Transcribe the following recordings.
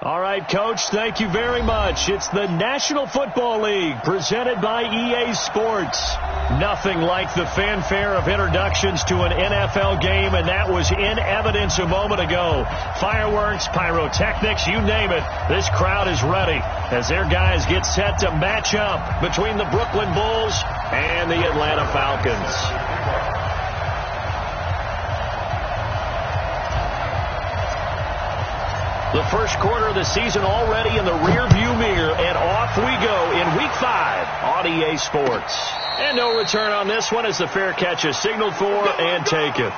All right, Coach, thank you very much. It's the National Football League presented by EA Sports. Nothing like the fanfare of introductions to an NFL game, and that was in evidence a moment ago. Fireworks, pyrotechnics, you name it. This crowd is ready as their guys get set to match up between the Brooklyn Bulls and the Atlanta Falcons. The first quarter of the season already in the rearview mirror, and off we go in Week 5 on EA Sports. And no return on this one as the fair catch is signaled for and taken.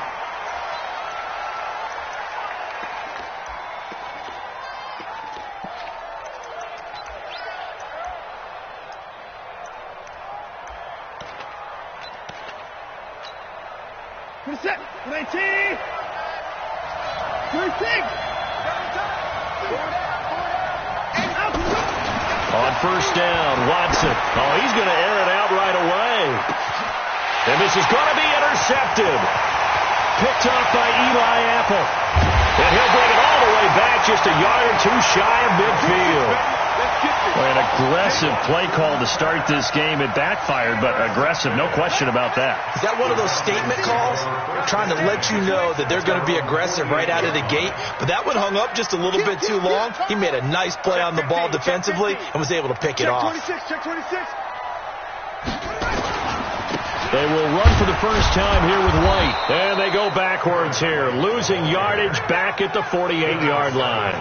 On first down, Watson. Oh, he's going to air it out right away. And this is going to be intercepted. Picked off by Eli Apple. And he'll bring it all the way back, just a yard or two shy of midfield. An aggressive play call to start this game. It backfired, but aggressive, no question about that. Is that one of those statement calls? Trying to let you know that they're going to be aggressive right out of the gate. But that one hung up just a little bit too long. He made a nice play on the ball defensively and was able to pick it off. Check 26. They will run for the first time here with White. And they go backwards here, losing yardage back at the 48-yard line.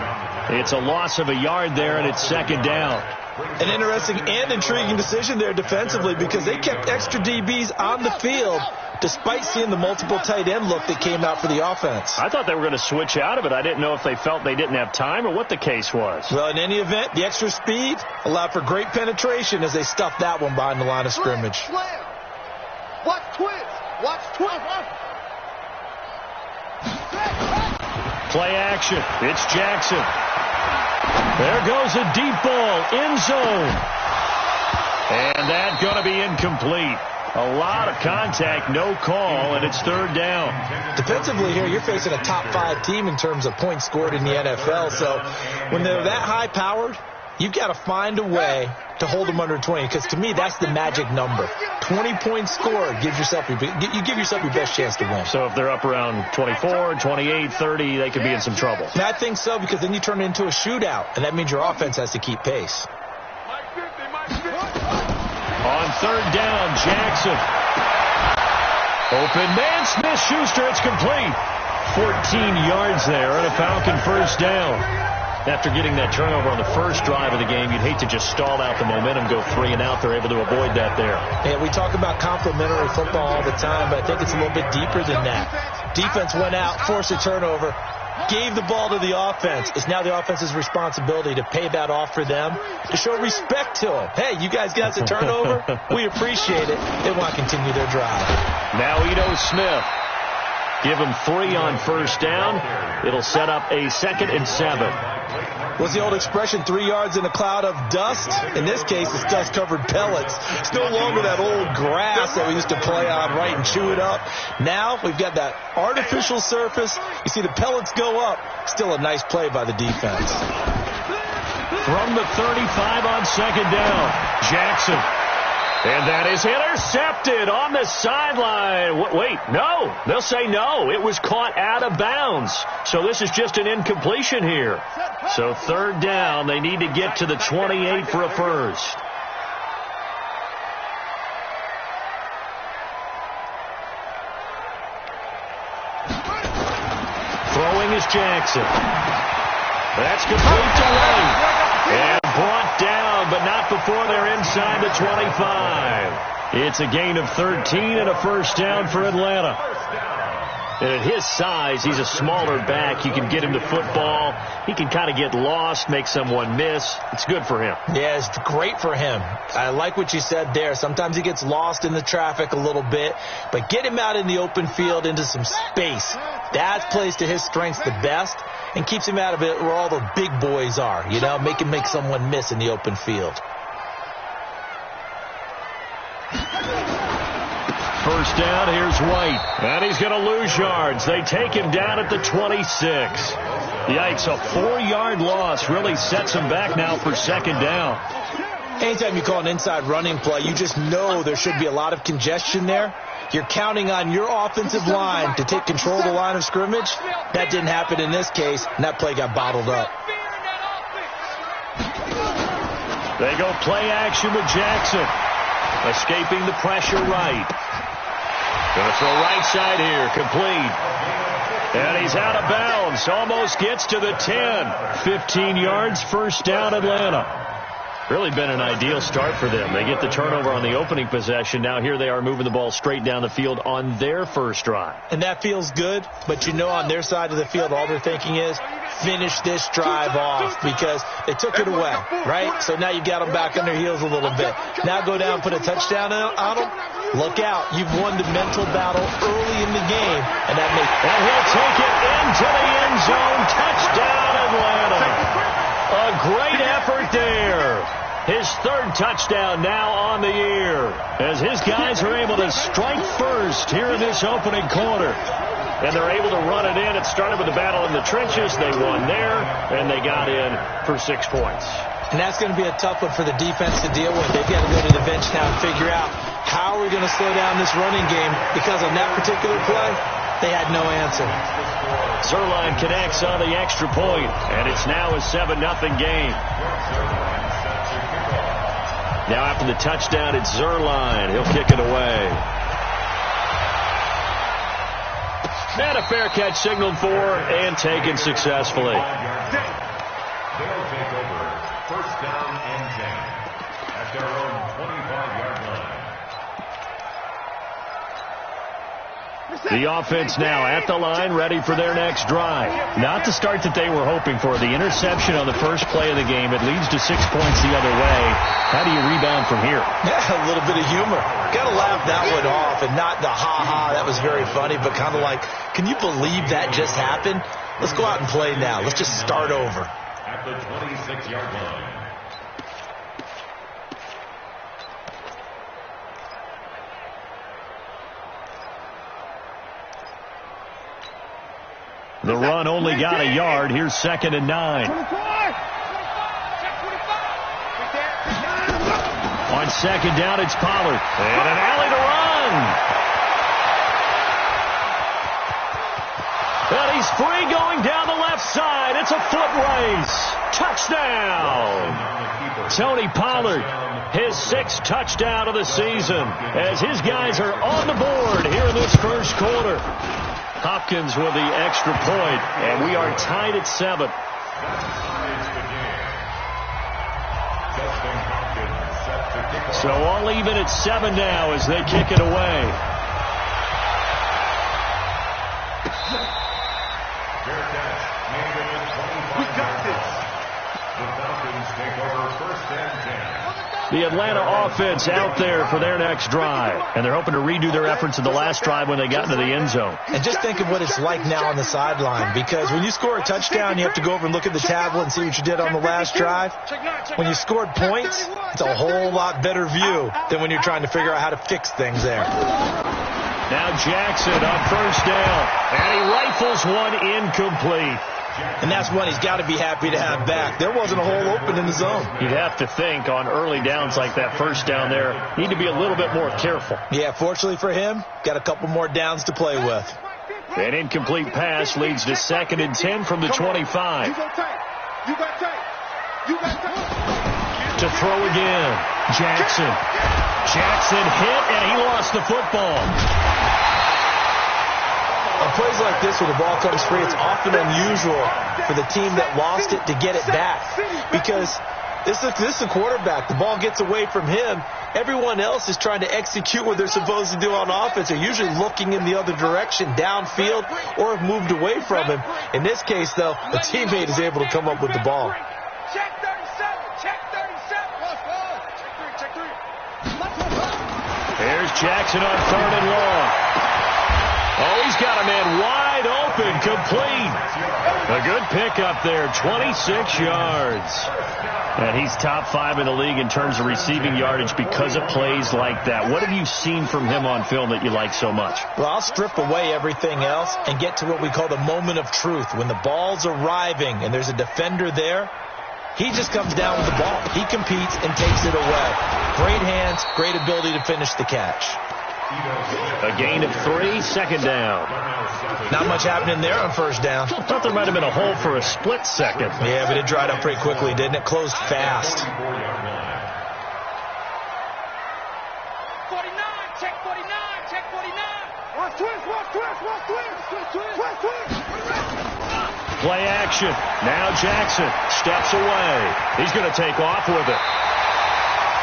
It's a loss of a yard there, and it's second down. An interesting and intriguing decision there defensively because they kept extra DBs on the field despite seeing the multiple tight end look that came out for the offense. I thought they were going to switch out of it. I didn't know if they felt they didn't have time or what the case was. Well, in any event, the extra speed allowed for great penetration as they stuffed that one behind the line of scrimmage. Watch twins. Watch twins. Play action. It's Jackson. There goes a deep ball. End zone. And that's going to be incomplete. A lot of contact, no call, and it's third down. Defensively here, you're facing a top 5 team in terms of points scored in the NFL. So when they're that high-powered, you've got to find a way to hold them under 20, because to me, that's the magic number. 20 points scored, you give yourself your best chance to win. So if they're up around 24, 28, 30, they could be in some trouble. And I think so, because then you turn it into a shootout, and that means your offense has to keep pace. On third down, Jackson. Open man, Smith-Schuster, it's complete. 14 yards there and a Falcon first down. After getting that turnover on the first drive of the game, you'd hate to just stall out the momentum, go 3 and out. They're able to avoid that there. Yeah, we talk about complementary football all the time, but I think it's a little bit deeper than that. Defense went out, forced a turnover, gave the ball to the offense. It's now the offense's responsibility to pay that off for them, to show respect to them. Hey, you guys got the turnover? We appreciate it. They want to continue their drive. Now Ito Smith. Give him 3 on first down. It'll set up a 2nd and 7. What's the old expression, 3 yards in a cloud of dust? In this case, it's dust-covered pellets. It's no longer that old grass that we used to play on, right, and chew it up. Now we've got that artificial surface. You see the pellets go up. Still a nice play by the defense. From the 35 on second down, Jackson. And that is intercepted on the sideline. Wait, no. They'll say no. It was caught out of bounds. So this is just an incompletion here. So third down, they need to get to the 28 for a first. Throwing is Jackson. That's complete to White. And brought down, but not before they're inside the 25. It's a gain of 13 and a first down for Atlanta. And at his size, he's a smaller back. You can get him the football. He can kind of get lost, make someone miss. It's good for him. Yeah, it's great for him. I like what you said there. Sometimes he gets lost in the traffic a little bit, but get him out in the open field into some space. That plays to his strengths the best and keeps him out of it where all the big boys are. You know, make someone miss in the open field. first down. Here's White. And he's going to lose yards. They take him down at the 26. Yikes, a 4-yard loss really sets him back now for second down. Anytime you call an inside running play, you just know there should be a lot of congestion there. You're counting on your offensive line to take control of the line of scrimmage. That didn't happen in this case, and that play got bottled up. They go play action with Jackson. Escaping the pressure right. Going to throw right side here. Complete. And he's out of bounds. Almost gets to the 10. 15 yards, first down, Atlanta. Really been an ideal start for them. They get the turnover on the opening possession. Now here they are moving the ball straight down the field on their first drive. And that feels good, but you know on their side of the field all they're thinking is finish this drive off because they took it away, right? So now you got them back on their heels a little bit. Now go down and put a touchdown on them. Look out. You've won the mental battle early in the game. And he'll take it into the end zone. Touchdown, Atlanta. A great effort there. His third touchdown now on the year as his guys are able to strike first here in this opening quarter. And they're able to run it in. It started with the battle in the trenches. They won there, and they got in for 6 points. And that's going to be a tough one for the defense to deal with. They've got to go to the bench now and figure out how are we going to slow down this running game because on that particular play, they had no answer. Zuerlein connects on the extra point, and it's now a 7-0 game. Now after the touchdown, it's Zuerlein. He'll kick it away. And a fair catch signaled for and taken successfully. They'll take over first down and 10 at their own 25-yard line. The offense now at the line, ready for their next drive. Not the start that they were hoping for. The interception on the first play of the game. It leads to 6 points the other way. How do you rebound from here? Yeah, a little bit of humor. Got to laugh that one off and not the ha-ha. That was very funny, but kind of like, can you believe that just happened? Let's go out and play now. Let's just start over. At the 26-yard line. The run only got a yard. Here's 2nd and 9. On second down, it's Pollard. And an alley to run. And he's free going down the left side. It's a foot race. Touchdown. Tony Pollard, his 6th touchdown of the season as his guys are on the board here in this first quarter. Hopkins with the extra point, and we are tied at 7. So all even at 7 now as they kick it away. We got this. The Falcons take over first and 10. The Atlanta offense out there for their next drive. And they're hoping to redo their efforts in the last drive when they got into the end zone. And just think of what it's like now on the sideline. Because when you score a touchdown, you have to go over and look at the tablet and see what you did on the last drive. When you scored points, it's a whole lot better view than when you're trying to figure out how to fix things there. Now Jackson on first down. And he rifles one incomplete. And that's one he's got to be happy to have back. There wasn't a hole open in the zone. You'd have to think on early downs like that first down there, need to be a little bit more careful. Yeah, fortunately for him, got a couple more downs to play with. An incomplete pass leads to 2nd and 10 from the 25. To throw again. Jackson. Jackson hit, and he lost the football. On plays like this where the ball comes free, it's often unusual for the team that lost it to get it back. Because this is a quarterback. The ball gets away from him. Everyone else is trying to execute what they're supposed to do on offense. They're usually looking in the other direction, downfield, or have moved away from him. In this case, though, a teammate is able to come up with the ball. Check 37. Check 37. Here's Jackson on 3rd and long. Oh, he's got a man wide open, complete. A good pickup there, 26 yards. And he's top 5 in the league in terms of receiving yardage because of plays like that. What have you seen from him on film that you like so much? Well, I'll strip away everything else and get to what we call the moment of truth. When the ball's arriving and there's a defender there, he just comes down with the ball. He competes and takes it away. Great hands, great ability to finish the catch. A gain of 3, second down. Not much happening there on first down. I thought there might have been a hole for a split second. Yeah, but it dried up pretty quickly, didn't it? Closed fast. 49, check 49, check 49. Watch twist. Play action. Now Jackson steps away. He's going to take off with it.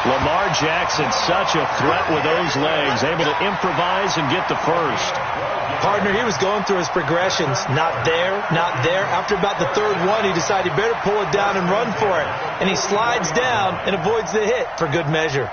Lamar Jackson, such a threat with those legs, able to improvise and get the first. Partner, he was going through his progressions. Not there, not there. After about the third one, he decided he better pull it down and run for it. And he slides down and avoids the hit for good measure.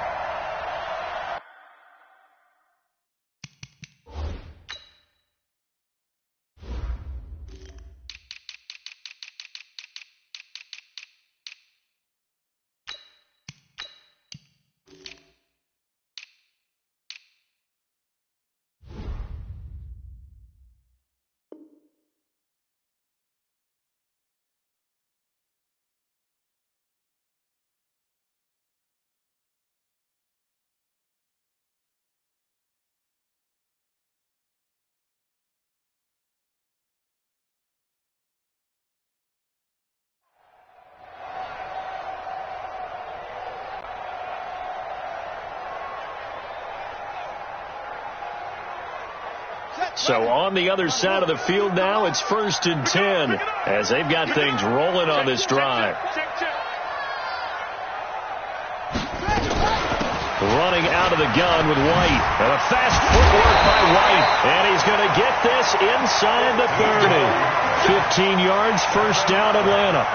So on the other side of the field now, it's 1st and 10 as they've got things rolling on this drive. Running out of the gun with White. And a fast footwork by White. And he's going to get this inside the 30. 15 yards, first down Atlanta.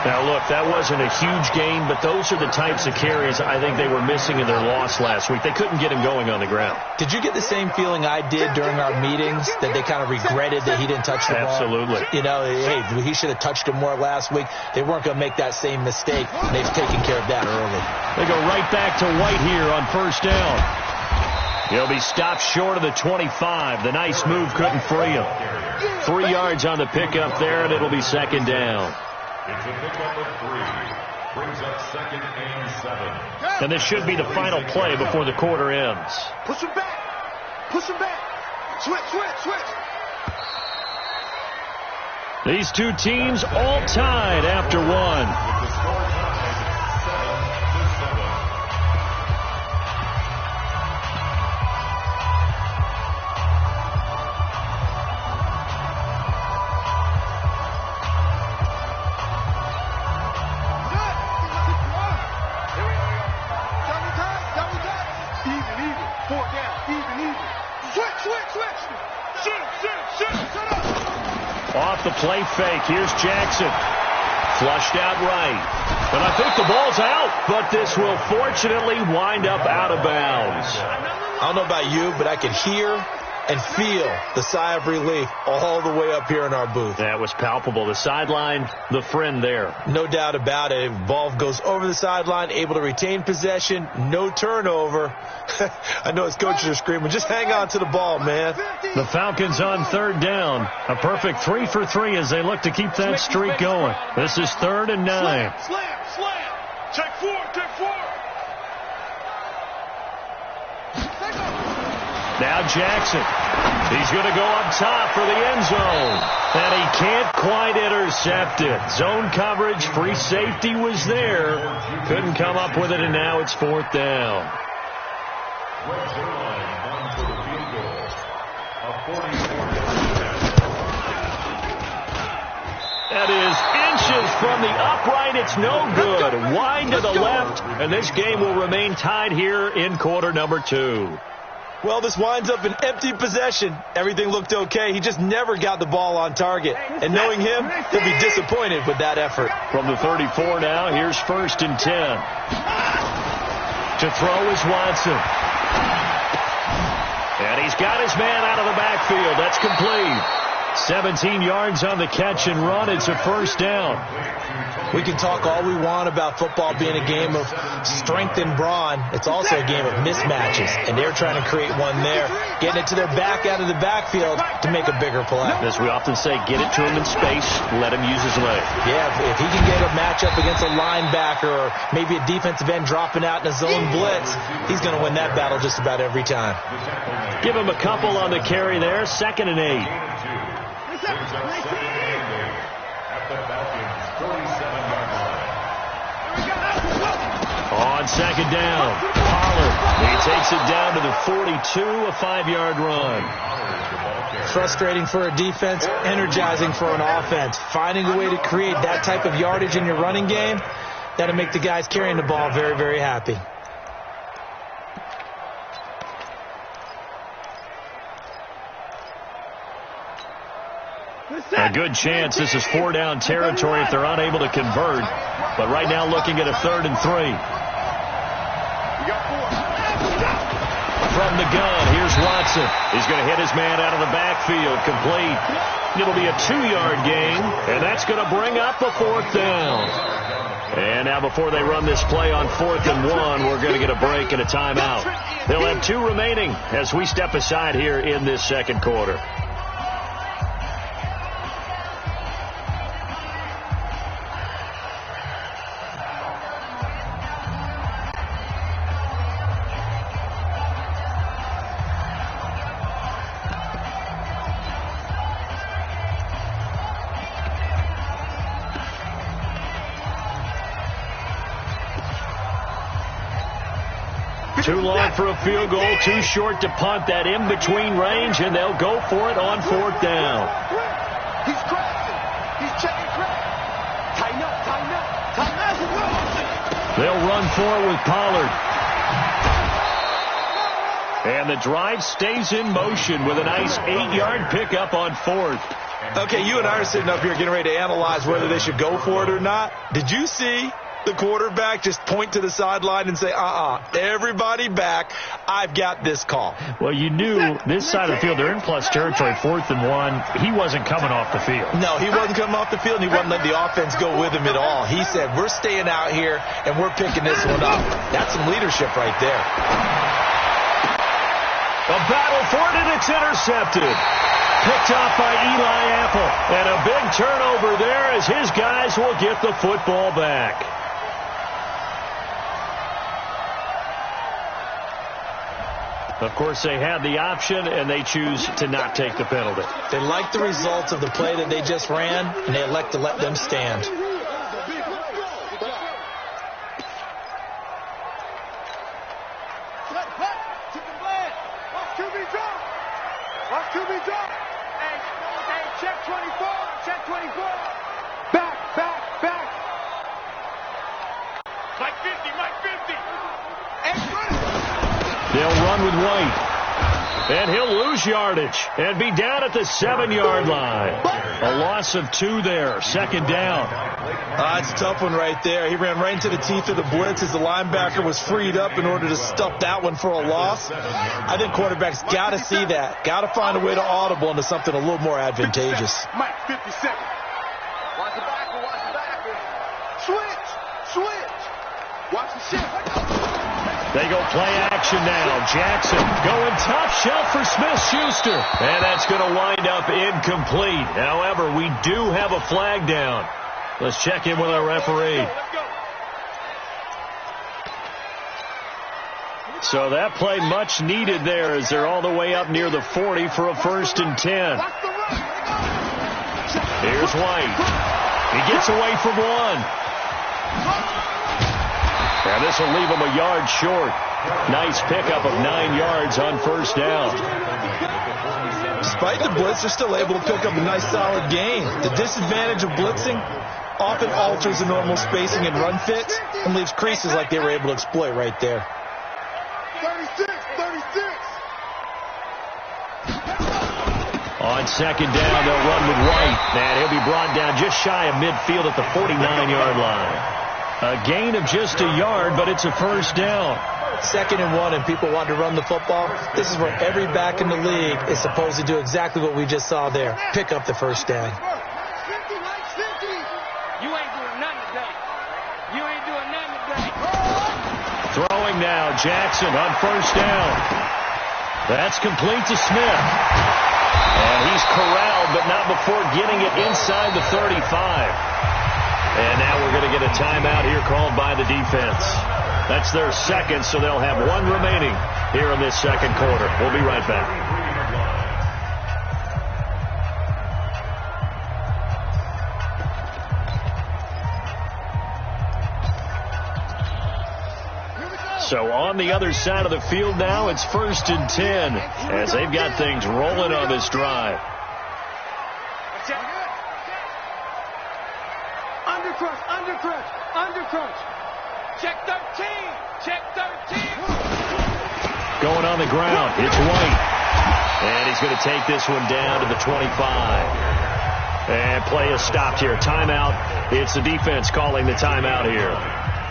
Now, look, that wasn't a huge gain, but those are the types of carries I think they were missing in their loss last week. They couldn't get him going on the ground. Did you get the same feeling I did during our meetings, that they kind of regretted that he didn't touch the ball? Absolutely. You know, hey, he should have touched him more last week. They weren't going to make that same mistake. They've taken care of that early. They go right back to White here on first down. He'll be stopped short of the 25. The nice move couldn't free him. 3 yards on the pickup there, and it'll be second down. It's a pickup of 3. Brings up 2nd and 7. And this should be the final play before the quarter ends. Push him back. Switch. These two teams all tied after one. With the score tied 7-7. Off the play fake. Here's Jackson. Flushed out right. And I think the ball's out, but this will fortunately wind up out of bounds. I don't know about you, but I could hear and feel the sigh of relief all the way up here in our booth. That was palpable. The sideline, the friend there. No doubt about it. Ball goes over the sideline, able to retain possession, no turnover. I know his coaches are screaming, just hang on to the ball, man. The Falcons on third down. A perfect 3 for 3 as they look to keep that streak going. This is 3rd and 9. Slam. Check 4. Now Jackson. He's going to go up top for the end zone. And he can't quite intercept it. Zone coverage, free safety was there. Couldn't come up with it, and now it's 4th down. Red zone line on for the field goal. A 44-yard pass. That is inches from the upright. It's no good. Wide to the left, and this game will remain tied here in quarter number 2. Well, this winds up an empty possession. Everything looked okay. He just never got the ball on target. And knowing him, he'll be disappointed with that effort. From the 34 now, here's 1st and 10. To throw is Watson. And He's got his man out of the backfield. That's complete. 17 yards on the catch and run. It's a first down. We can talk all we want about football being a game of strength and brawn. It's also a game of mismatches, and they're trying to create one there, getting it to their back out of the backfield to make a bigger play. As we often say, get it to him in space, let him use his leg. Yeah, if he can get a matchup against a linebacker or maybe a defensive end dropping out in a zone blitz, he's going to win that battle just about every time. Give him a couple on the carry there, 2nd and 8. On 2nd down, Pollard. He takes it down to the 42, a 5-yard run. Frustrating for a defense, energizing for an offense. Finding a way to create that type of yardage in your running game, that'll make the guys carrying the ball very, very happy. A good chance this is 4-down territory if they're unable to convert. But right now looking at a 3rd and 3. From the gun, here's Watson. He's going to hit his man out of the backfield, complete. It'll be a 2-yard gain, and that's going to bring up a 4th down. And now before they run this play on 4th and 1, we're going to get a break and a timeout. They'll have 2 remaining as we step aside here in this 2nd quarter. Too long for a field goal, too short to punt. That in-between range, and they'll go for it on 4th down. He's crashing. He's checking crack. Tighten up, tighten up, tighten up. They'll run for it with Pollard. And the drive stays in motion with a nice 8-yard pickup on 4th. Okay, you and I are sitting up here getting ready to analyze whether they should go for it or not. Did you see the quarterback just point to the sideline and say, everybody back, I've got this call? Well, you knew this side of the field, they're in plus territory, 4th and 1. He wasn't coming off the field. No, he wasn't coming off the field, and he wasn't letting the offense go with him at all. He said, we're staying out here, and we're picking this one up. That's some leadership right there. A battle for it, and it's intercepted. Picked off by Eli Apple. And a big turnover there as his guys will get the football back. Of course, they had the option, and they choose to not take the penalty. They like the results of the play that they just ran, and they elect to let them stand. Watch QB drop. Hey, check 24. Check 24. Back. Mike 50. They'll run with White. And he'll lose yardage and be down at the 7-yard line. A loss of 2 there. 2nd down. It's a tough one right there. He ran right into the teeth of the blitz as the linebacker was freed up in order to stuff that one for a loss. I think quarterbacks got to see that. Got to find a way to audible into something a little more advantageous. Mike 57. Watch the backer. Switch. Watch the shift. They go play action now. Jackson going top shelf for Smith-Schuster. And that's going to wind up incomplete. However, we do have a flag down. Let's check in with our referee. So that play much needed there as they're all the way up near the 40 for a 1st and 10. Here's White. He gets away from 1. And this will leave him a yard short. Nice pickup of 9 yards on 1st down. Despite the blitz, they're still able to pick up a nice solid gain. The disadvantage of blitzing often alters the normal spacing and run fits and leaves creases like they were able to exploit right there. 36. On 2nd down, they'll run with White. And he'll be brought down just shy of midfield at the 49-yard line. A gain of just a yard, but it's a 1st down. 2nd and 1 and people want to run the football, this is where every back in the league is supposed to do exactly what we just saw there. Pick up the first down. You ain't doing nothing today. You ain't doing nothing today. Throwing now, Jackson on first down. That's complete to Smith. And he's corralled, but not before getting it inside the 35. And now we're going to get a timeout here called by the defense. That's their second, so they'll have one remaining here in this second quarter. We'll be right back. So on the other side of the field now, it's 1st and 10 as they've got things rolling on this drive. Undercrunch. Check 13. Check 13. Going on the ground, it's White. And he's going to take this one down to the 25. And play is stopped here. Timeout. It's the defense calling the timeout here.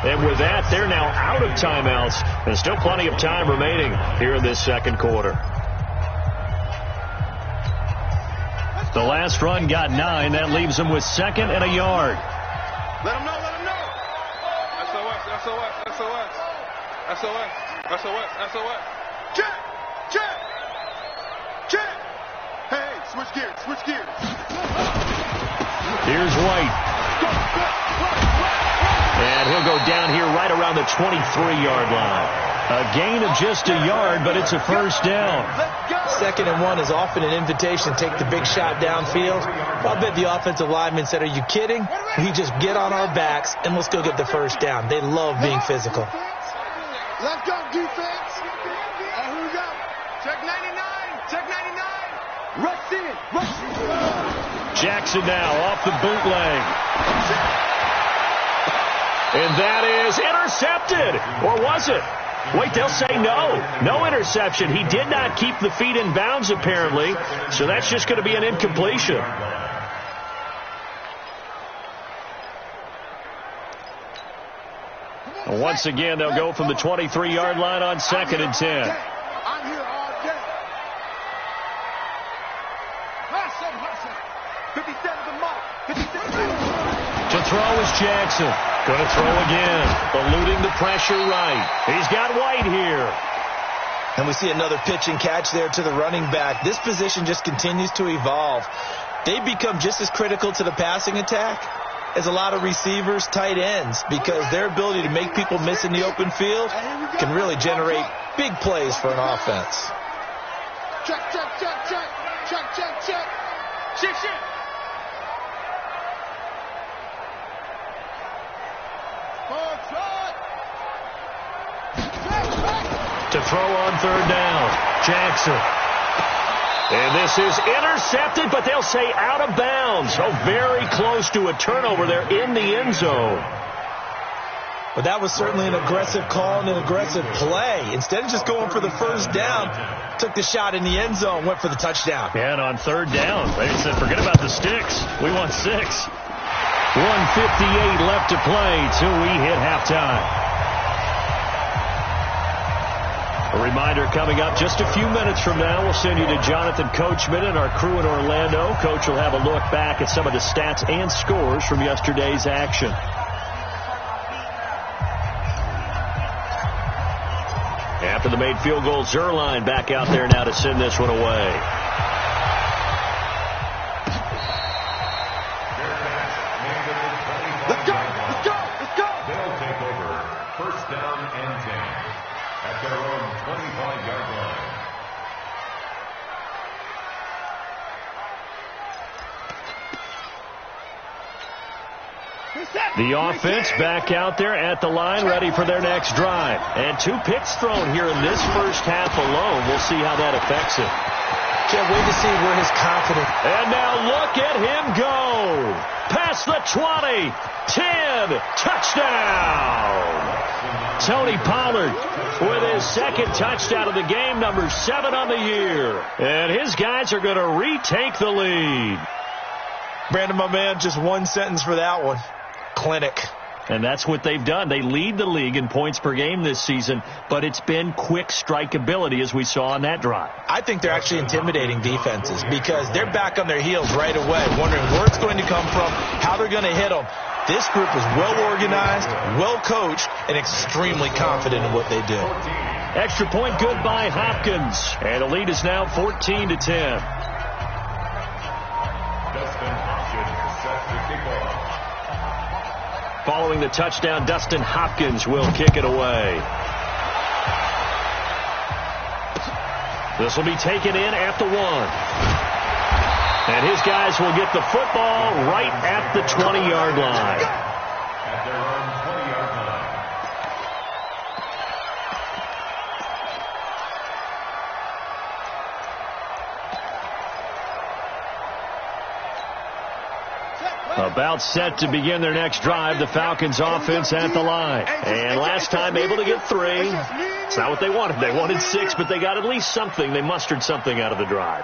And with that, they're now out of timeouts. And still plenty of time remaining here in this second quarter. The last run got 9. That leaves them with 2nd and a yard. Let them know. SOS. Check. Hey, switch gears. Here's White. And he'll go down here right around the 23-yard line. A gain of just a yard, but it's a first down. 2nd and 1 is often an invitation to take the big shot downfield. I bet the offensive lineman said, are you kidding? We just get on our backs and let's go get the first down. They love being physical. Let's go, defense. Here we go. Check 99. Rush in. Jackson now off the bootleg. And that is intercepted. Or was it? Wait, they'll say no. No interception. He did not keep the feet in bounds, apparently. So that's just going to be an incompletion. And once again, they'll go from the 23-yard line on 2nd and 10. I'm here all day. Hustle. 57 the mark. 57. To throw is Jackson. Going to throw again. Eluding the pressure right. He's got White here. And we see another pitch and catch there to the running back. This position just continues to evolve. They become just as critical to the passing attack as a lot of receivers, tight ends, because their ability to make people miss in the open field can really generate big plays for an offense. Check. To throw on 3rd down, Jackson. And this is intercepted, but they'll say out of bounds. So very close to a turnover there in the end zone. But that was certainly an aggressive call and an aggressive play. Instead of just going for the first down, took the shot in the end zone, went for the touchdown. And on 3rd down, they said, forget about the sticks. We want 6. 1:58 left to play till we hit halftime. A reminder coming up just a few minutes from now, we'll send you to Jonathan Coachman and our crew in Orlando. Coach will have a look back at some of the stats and scores from yesterday's action. After the made field goal, Zerline back out there now to send this one away. Let's go. They'll take over 1st down and 10 at their own 25-yard line. The offense back out there at the line, ready for their next drive. And 2 picks thrown here in this first half alone. We'll see how that affects him. Can't wait to see where his confidence. And now look at him go. Past the 20, 10, touchdown. Tony Pollard with his 2nd touchdown of the game, number 7 on the year. And his guys are going to retake the lead. Brandon, my man, just one sentence for that one. Clinic. And that's what they've done. They lead the league in points per game this season, but it's been quick strikeability as we saw on that drive. I think they're actually intimidating defenses because they're back on their heels right away, wondering where it's going to come from, how they're going to hit them. This group is well organized, well coached, and extremely confident in what they do. Extra point good by Hopkins, and the lead is now 14-10. Following the touchdown, Dustin Hopkins will kick it away. This will be taken in at the 1. And his guys will get the football right at the 20-yard line. At their own 20-yard line. About set to begin their next drive, the Falcons offense at the line. And last time able to get 3. It's not what they wanted. They wanted 6, but they got at least something. They mustered something out of the drive.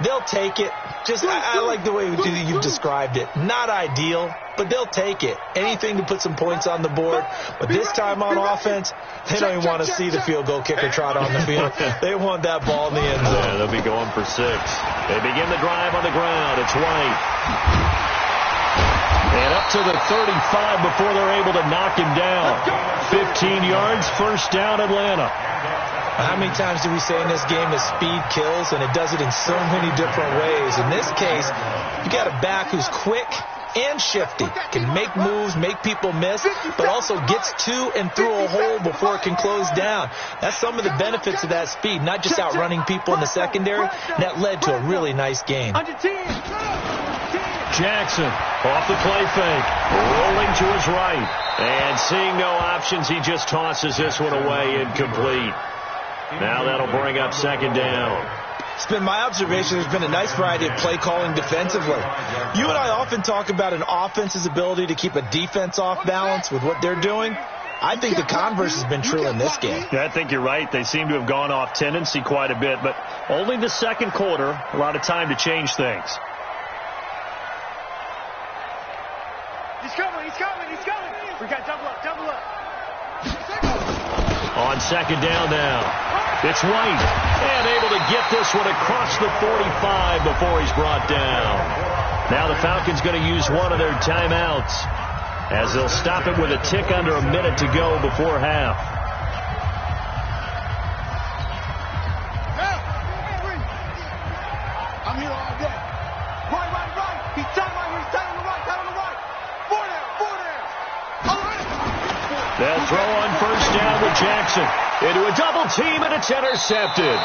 They'll take it. I like the way you've described it. Not ideal, but they'll take it. Anything to put some points on the board. But this time on offense, they don't even want to see the field goal kicker trot on the field. They want that ball in the end zone. Yeah, they'll be going for 6. They begin the drive on the ground. It's White. And up to the 35 before they're able to knock him down. 15 yards, first down, Atlanta. How many times do we say in this game that speed kills, and it does it in so many different ways? In this case, you got a back who's quick and shifty, can make moves, make people miss, but also gets to and through a hole before it can close down. That's some of the benefits of that speed, not just outrunning people in the secondary. That led to a really nice game. Jackson off the play fake, rolling to his right, and seeing no options, he just tosses this one away, incomplete. Now that'll bring up second down. It's been my observation there's been a nice variety of play calling defensively. You and I often talk about an offense's ability to keep a defense off balance with what they're doing. I think the converse has been true in this game. Yeah, I think you're right. They seem to have gone off tendency quite a bit, but only the second quarter, a lot of time to change things. He's coming. We got double up. On second down now, it's White, and able to get this one across the 45 before he's brought down. Now the Falcons going to use one of their timeouts, as they'll stop it with a tick under a minute to go before half. I'm here all day. Right. He's tight on the right. 4 down. All right. They'll throw on first down with Jackson. Into a double team, and it's intercepted.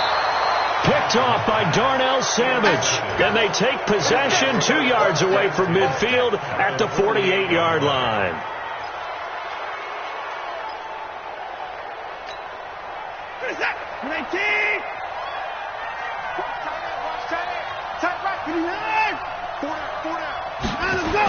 Picked off by Darnell Savage. And they take possession 2 yards away from midfield at the 48-yard line. What is that? 19! Tight right. 4 down. Let's go.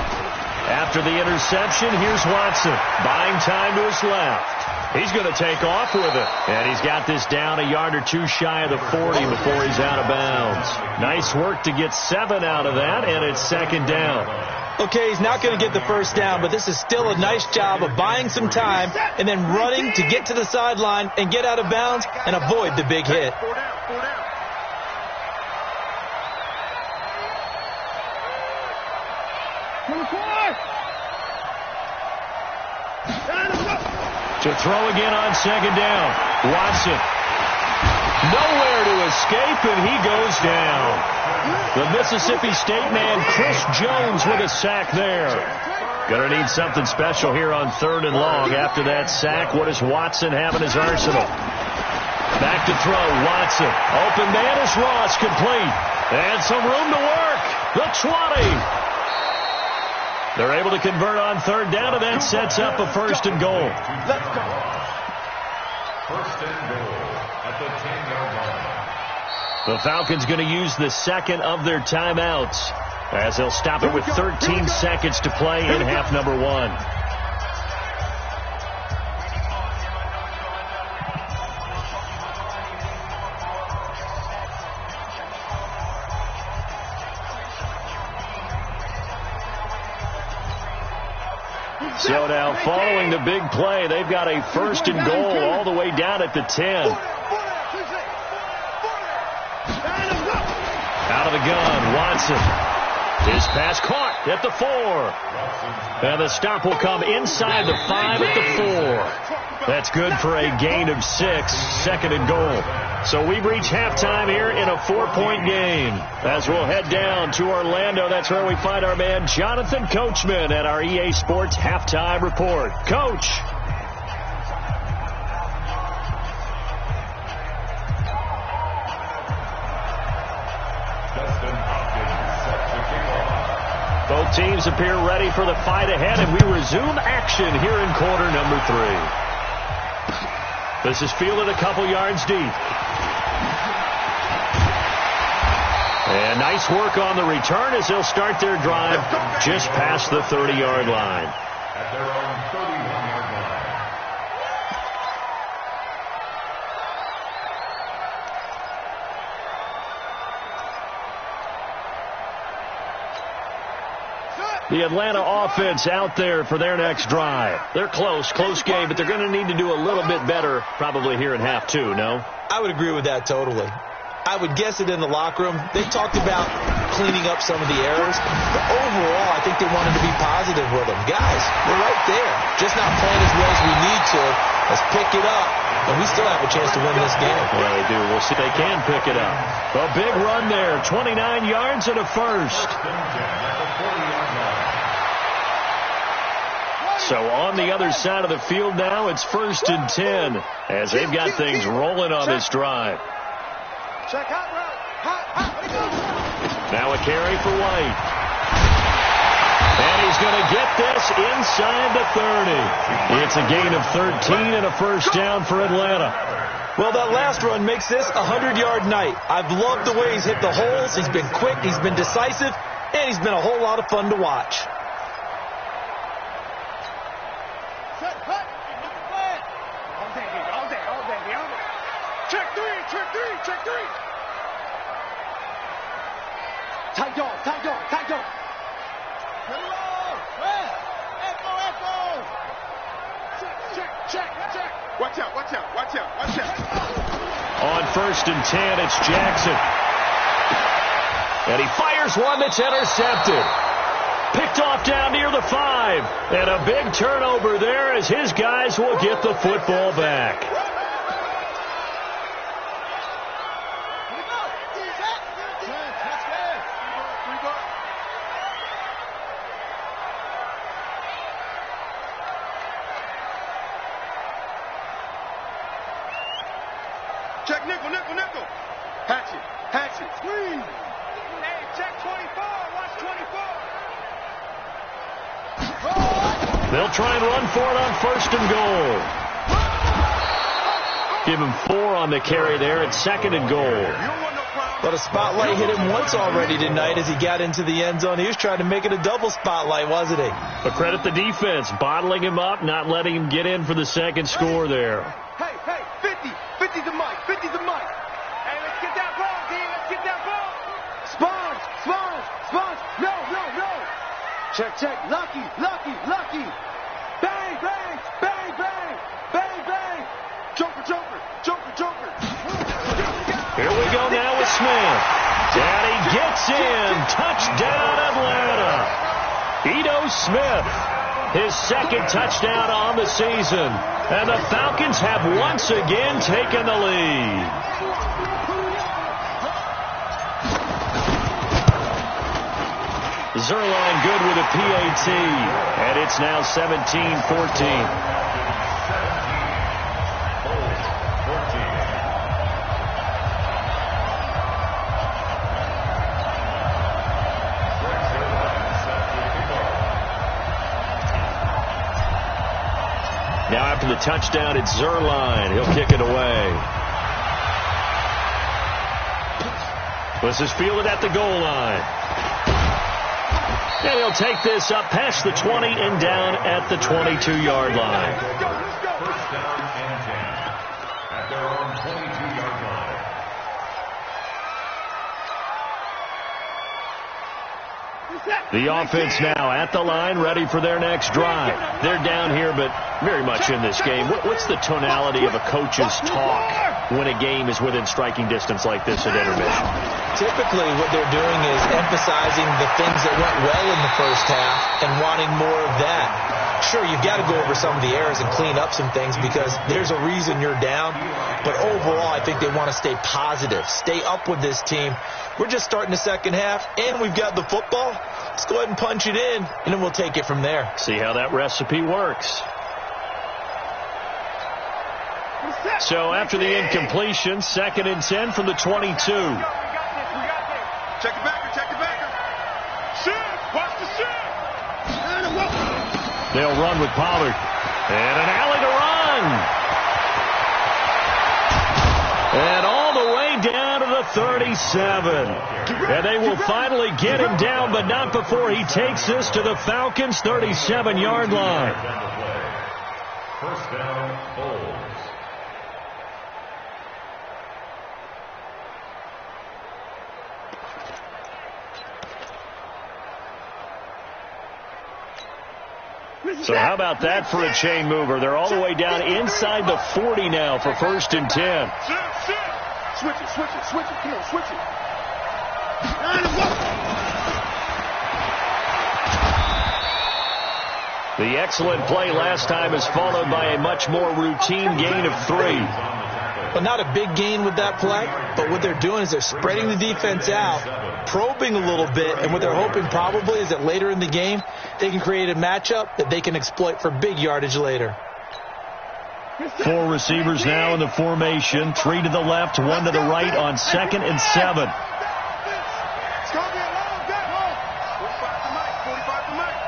After the interception, here's Watson. Buying time to his left. He's going to take off with it. And he's got this down a yard or two shy of the 40 before he's out of bounds. Nice work to get 7 out of that, and it's second down. Okay, he's not going to get the first down, but this is still a nice job of buying some time and then running to get to the sideline and get out of bounds and avoid the big hit. 4 down. To throw again on second down. Watson. Nowhere to escape, and he goes down. The Mississippi State man, Chris Jones, with a sack there. Going to need something special here on 3rd and long. After that sack, what does Watson have in his arsenal? Back to throw. Watson. Open man is Ross, complete. And some room to work. The 20. They're able to convert on 3rd down, and that sets up a 1st and goal. Let's go. 1st and goal at the 10-yard line. The Falcons going to use the second of their timeouts, as they'll stop it with 13 seconds to play in half number 1. So now following the big play, they've got a 1st and goal all the way down at the 10. Out of the gun, Watson. His pass caught at the 4. And the stop will come inside the 5 at the 4. That's good for a gain of 6, 2nd and goal. So we reach halftime here in a 4-point game. As we'll head down to Orlando, that's where we find our man Jonathan Coachman at our EA Sports Halftime Report. Coach. Both teams appear ready for the fight ahead, and we resume action here in quarter number 3. This is fielded a couple yards deep. And nice work on the return as they'll start their drive just past the 30-yard line. At their own 31-yard line. The Atlanta offense out there for their next drive. They're close game, but they're going to need to do a little bit better probably here in half 2, no? I would agree with that totally. I would guess it in the locker room. They talked about cleaning up some of the errors, but overall, I think they wanted to be positive with them. Guys, we're right there. Just not playing as well as we need to. Let's pick it up, and we still have a chance to win this game. Yeah, they do. We'll see if they can pick it up. A big run there, 29 yards and a 1st. So on the other side of the field now, it's 1st and 10 as they've got things rolling on this drive. Now a carry for White. And he's going to get this inside the 30. It's a gain of 13 and a 1st down for Atlanta. Well, that last run makes this a 100-yard night. I've loved the way he's hit the holes. He's been quick, he's been decisive, and he's been a whole lot of fun to watch. Check three. Tight dog. Echo. Check. Watch out. On 1st and 10, it's Jackson. And he fires one that's intercepted. Picked off down near the 5. And a big turnover there as his guys will get the football back. Check nickel. Hatchet. Squeeze. Hey, check 24. Watch 24. They'll try and run for it on 1st and goal. Give him 4 on the carry there at 2nd and goal. But a spotlight hit him once already tonight as he got into the end zone. He was trying to make it a double spotlight, wasn't he? But credit the defense, bottling him up, not letting him get in for the 2nd score there. Hey, 50. 50's the mic. Hey, let's get that ball, D. Let's get that ball. Spawns. No. Check. Lucky. Bang. Joker. Here we go now with Smith. And he gets in. Touchdown, Atlanta. Ito Smith, his 2nd touchdown on the season. And the Falcons have once again taken the lead. Zerline good with a PAT. And it's now 17-14. Now after the touchdown, it's Zerline. He'll kick it away. This is fielded at the goal line. And he'll take this up past the 20 and down at the 22-yard line. First down and 10 at their own 22-yard line. The offense now at the line, ready for their next drive. They're down here, but very much in this game. What's the tonality of a coach's talk when a game is within striking distance like this at intermission? Typically, what they're doing is emphasizing the things that went well in the first half and wanting more of that. Sure, you've got to go over some of the errors and clean up some things because there's a reason you're down. But overall, I think they want to stay positive, stay up with this team. We're just starting the second half, and we've got the football. Let's go ahead and punch it in, and then we'll take it from there. See how that recipe works. So after the incompletion, 2nd and 10 from the 22. Check it back, check it back. Shift, watch the shift. They'll run with Pollard. And an alley to run. And all the way down to the 37. And they will finally get him down, but not before he takes this to the Falcons' 37-yard line. First down, Bulls. So how about that for a chain mover? They're all the way down inside the 40 now for 1st and 10. Switch it, switch it, switch it. Come on, switch it. The excellent play last time is followed by a much more routine gain of 3. Well, not a big gain with that play, but what they're doing is they're spreading the defense out, probing a little bit, and what they're hoping probably is that later in the game, they can create a matchup that they can exploit for big yardage later. 4 receivers now in the formation. 3 to the left, 1 to the right on 2nd and 7. It's going to be a long day. 45 to Mike, 45 to Mike.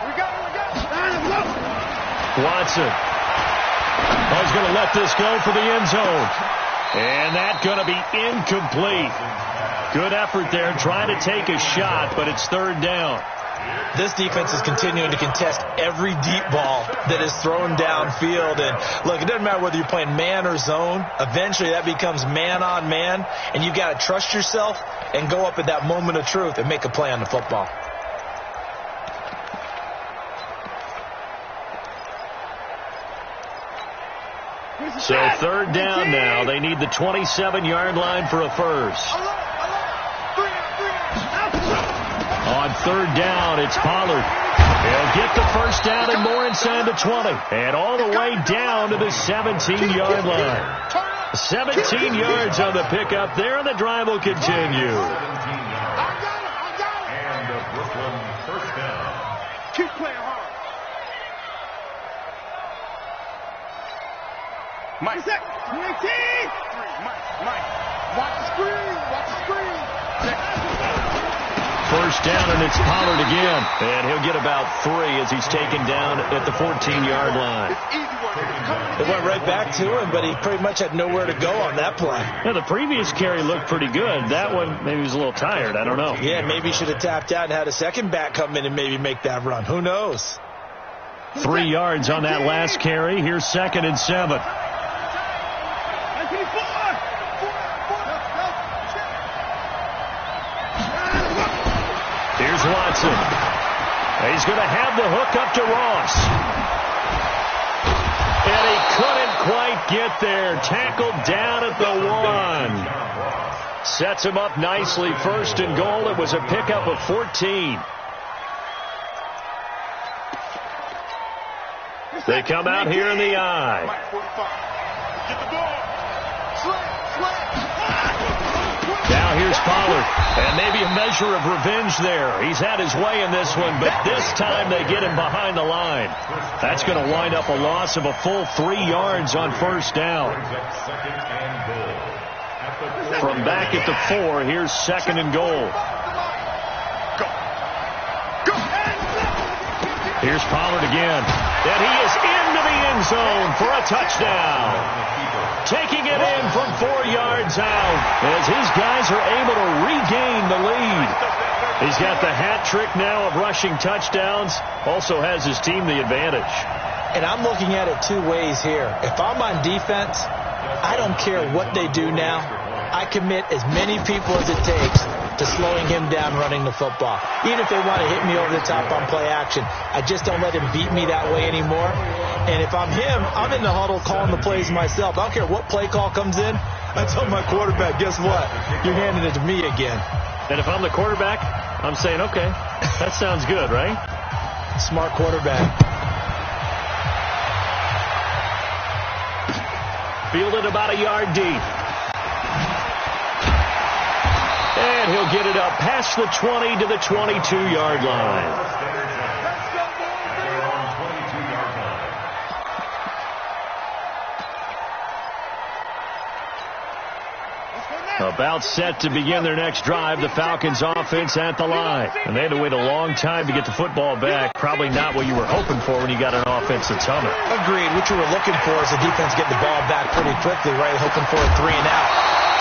We got it. Watson. Oh, he's going to let this go for the end zone. And that's going to be incomplete. Good effort there, trying to take a shot, but it's 3rd down. This defense is continuing to contest every deep ball that is thrown downfield. And look, it doesn't matter whether you're playing man or zone. Eventually that becomes man on man, and you've got to trust yourself and go up at that moment of truth and make a play on the football. So 3rd down now. They need the 27-yard line for a first. On 3rd down, it's Pollard. He'll get the first down and more inside the 20. And all the way down to the 17-yard line. 17 yards on the pickup there, and the drive will continue. And the Brooklyn first down. Keep playing hard. Mike. Mike. Watch the screen. Watch the screen. First down, and it's Pollard again. And he'll get about 3 as he's taken down at the 14-yard line. It went right back to him, but he pretty much had nowhere to go on that play. Yeah, the previous carry looked pretty good. That one, maybe he was a little tired. I don't know. Yeah, maybe he should have tapped out and had a second back come in and maybe make that run. Who knows? 3 yards on that last carry. Here's 2nd and 7. Here's Watson. He's going to have the hook up to Ross. And he couldn't quite get there. Tackled down at the 1. Sets him up nicely. 1st and goal. It was a pickup of 14. They come out here in the eye. Get the ball. Now here's Pollard. And maybe a measure of revenge there. He's had his way in this one, but this time they get him behind the line. That's going to wind up a loss of a full 3 yards on 1st down. From back at the 4, here's 2nd and goal. Here's Pollard again. And he is into the end zone for a touchdown. Taking it in from 4 yards out as his guys are able to regain the lead. He's got the hat trick now of rushing touchdowns. Also has his team the advantage. And I'm looking at it 2 ways here. If I'm on defense, I don't care what they do now. I commit as many people as it takes to slowing him down running the football. Even if they want to hit me over the top on play action, I just don't let him beat me that way anymore. And if I'm him, I'm in the huddle calling the plays myself. I don't care what play call comes in. I tell my quarterback, guess what? You're handing it to me again. And if I'm the quarterback, I'm saying, okay, that sounds good, right? Smart quarterback. Fielded about a yard deep. And he'll get it up past the 20 to the 22-yard line. About set to begin their next drive, the Falcons offense at the line. And they had to wait a long time to get the football back. Probably not what you were hoping for when you got an offense that's humming. Agreed. What you were looking for is the defense getting the ball back pretty quickly, right? Hoping for a 3 and out.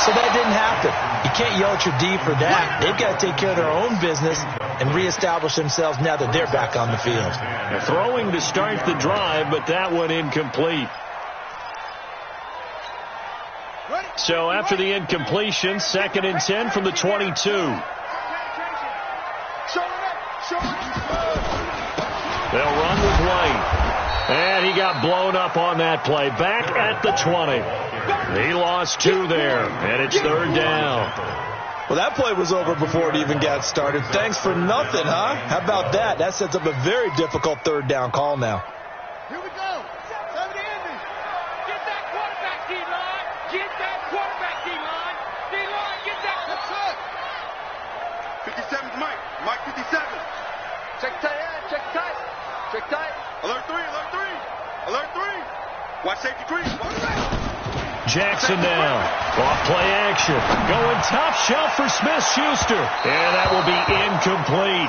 So that didn't happen. You can't yell at your D for that. They've got to take care of their own business and reestablish themselves now that they're back on the field. They're throwing to start the drive, but that one incomplete. So after the incompletion, 2nd and 10 from the 22. They'll run with White. And he got blown up on that play. Back at the 20. He lost 2 there, and it's 3rd down. Well, that play was over before it even got started. Thanks for nothing, huh? How about that? That sets up a very difficult 3rd down call now. Here we go. 7 Andy. Get that quarterback, D-line. Get that quarterback, D-line. D-line, get that. That's it. 57's Mike. Mike 57. Check tight end. Check tight. Check tight. Alert 3. Alert 3. Alert 3. Watch safety 3. Watch that. Jackson now. Off play action. Going top shelf for Smith-Schuster. And that will be incomplete.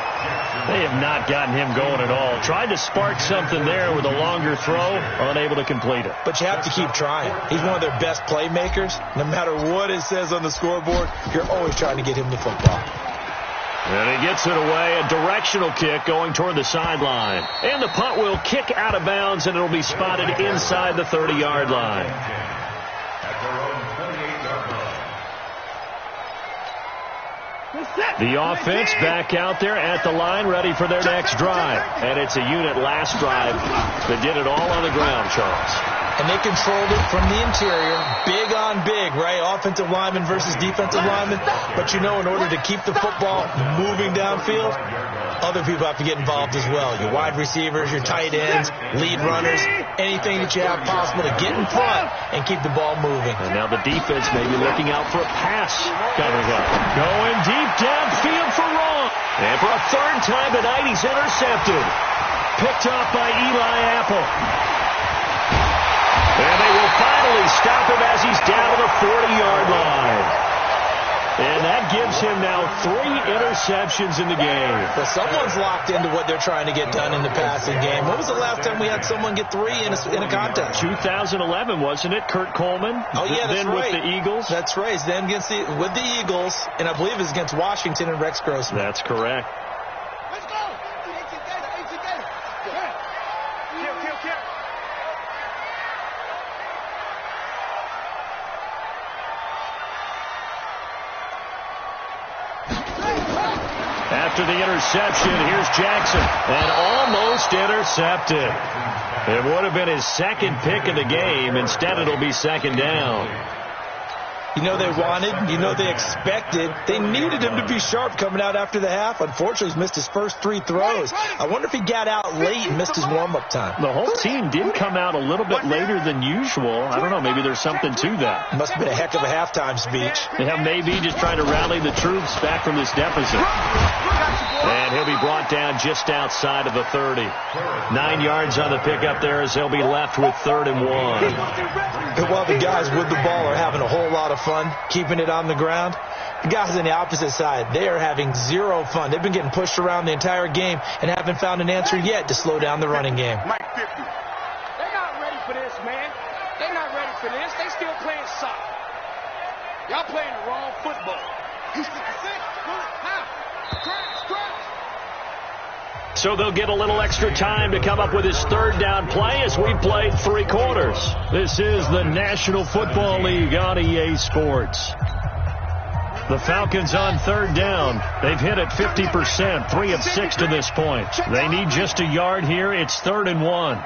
They have not gotten him going at all. Tried to spark something there with a longer throw. Unable to complete it. But you have to keep trying. He's one of their best playmakers. No matter what it says on the scoreboard, you're always trying to get him the football. And he gets it away. A directional kick going toward the sideline. And the punt will kick out of bounds, and it'll be spotted inside the 30-yard line. The offense back out there at the line, ready for their next drive. And it's a unit last drive that did it all on the ground, Charles. And they controlled it from the interior, big on big, right? Offensive lineman versus defensive lineman. But, you know, in order to keep the football moving downfield, other people have to get involved as well. Your wide receivers, your tight ends, lead runners, anything that you have possible to get in front and keep the ball moving. And now the defense may be looking out for a pass coming up. Going deep downfield for Wrong. And for a 3rd time tonight, he's intercepted. Picked off by Eli Apple. And they will finally stop him as he's down to the 40-yard line. And that gives him now 3 interceptions in the game. Well, someone's locked into what they're trying to get done in the passing game. When was the last time we had someone get 3 in a contest? 2011, wasn't it? Kurt Coleman? Oh, yeah, that's then right. With the Eagles? That's right. Then with the Eagles, and I believe it was against Washington and Rex Grossman. That's correct. Let's go. Kill. After the interception, here's Jackson. And almost intercepted. It would have been his 2nd pick of the game. Instead, it'll be 2nd down. You know they wanted, you know they expected. They needed him to be sharp coming out after the half. Unfortunately, he's missed his first 3 throws. I wonder if he got out late and missed his warm-up time. The whole team did come out a little bit later than usual. I don't know, maybe there's something to that. Must have been a heck of a halftime speech. Yeah, maybe just trying to rally the troops back from this deficit. And he'll be brought down just outside of the 30. 9 yards on the pickup there as they'll be left with 3rd and 1. And while the guys with the ball are having a whole lot of fun keeping it on the ground, the guys on the opposite side, they are having zero fun. They've been getting pushed around the entire game and haven't found an answer yet to slow down the running game. Mike 50. They're not ready for this, man. They're not ready for this. They still playing soccer. Y'all playing the wrong football. He's 56. So they'll get a little extra time to come up with his 3rd down play as we play 3 quarters. This is the National Football League on EA Sports. The Falcons on third down. They've hit it 50%, 3 of 6 to this point. They need just a yard here. It's 3rd and 1.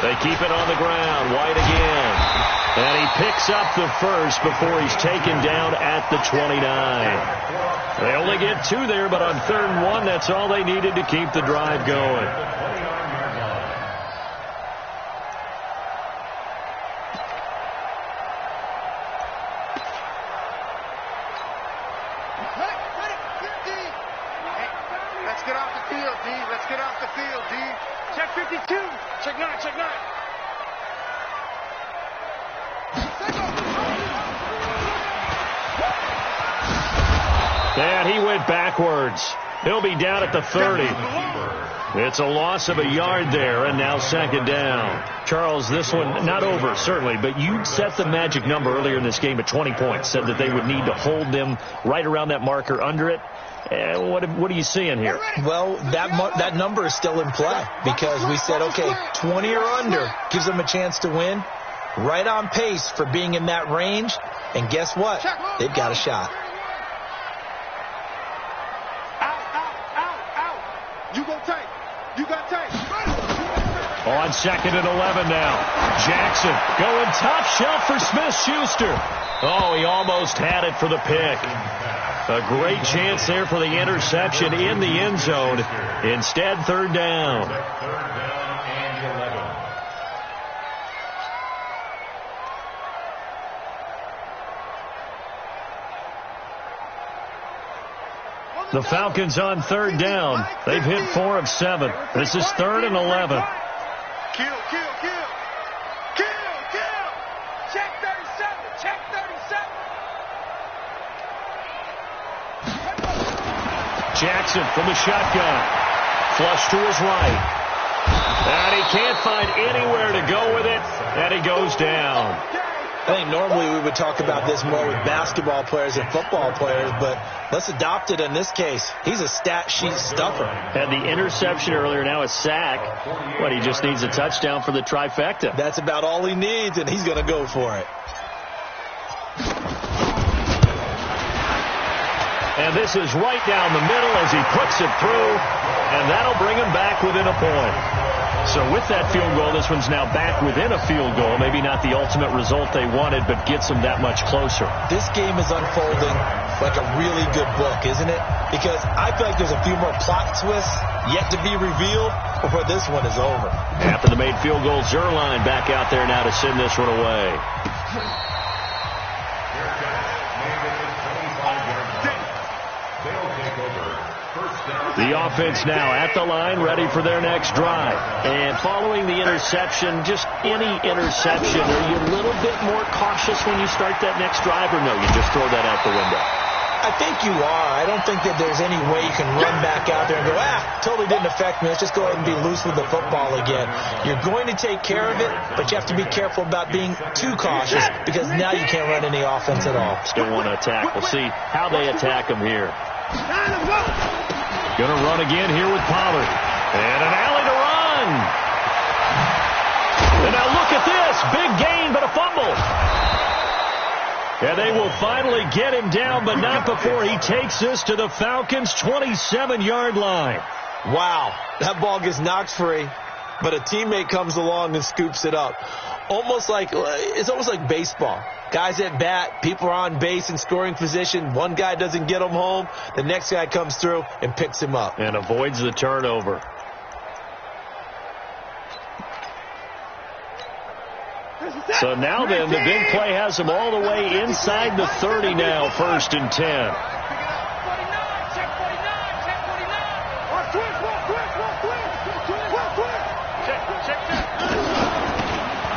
They keep it on the ground. White again. And he picks up the first before he's taken down at the 29. They only get 2 there, but on 3rd and 1, that's all they needed to keep the drive going. Let's get off the field, D. Let's get off the field, D. Check 52. Check 9. Check 9. And he went backwards. He'll be down at the 30. It's a loss of a yard there, and now 2nd down. Charles, this one not over, certainly, but you set the magic number earlier in this game at 20 points, said that they would need to hold them right around that marker under it. What are you seeing here? Well, that number is still in play because we said, okay, 20 or under gives them a chance to win. Right on pace for being in that range. And guess what? They've got a shot. You go tight. You got tight. On 2nd and 11 now. Jackson going top shelf for Smith-Schuster. Oh, he almost had it for the pick. A great chance there for the interception in the end zone. Instead, 3rd down. 3rd down and 11. The Falcons on 3rd down. They've hit 4 of 7. This is 3rd and 11. Kill. Check 37. Check 37. Jackson from the shotgun. Flush to his right. And he can't find anywhere to go with it. And he goes down. I think normally we would talk about this more with basketball players and football players, but let's adopt it in this case. He's a stat sheet stuffer. Had the interception earlier, now a sack. But he just needs a touchdown for the trifecta. That's about all he needs, and he's going to go for it. And this is right down the middle as he puts it through, and that'll bring him back within a point. So with that field goal, this one's now back within a field goal. Maybe not the ultimate result they wanted, but gets them that much closer. This game is unfolding like a really good book, isn't it? Because I feel like there's a few more plot twists yet to be revealed before this one is over. After the made field goal, Zerline back out there now to send this one away. The offense now at the line, ready for their next drive. And following the interception, just any interception, are you a little bit more cautious when you start that next drive, or no, you just throw that out the window? I think you are. I don't think that there's any way you can run back out there and go, totally didn't affect me. Let's just go ahead and be loose with the football again. You're going to take care of it, but you have to be careful about being too cautious because now you can't run any offense at all. Still want to attack. We'll see how they attack them here. Going to run again here with Pollard. And an alley to run. And now look at this. Big gain, but a fumble. And they will finally get him down, but not before he takes this to the Falcons' 27-yard line. Wow. That ball gets knocked free, but a teammate comes along and scoops it up. It's almost like baseball. Guys at bat, people are on base in scoring position. One guy doesn't get him home. The next guy comes through and picks him up. And avoids the turnover. So now then, the big play has them all the way inside the 30 now, 1st and 10.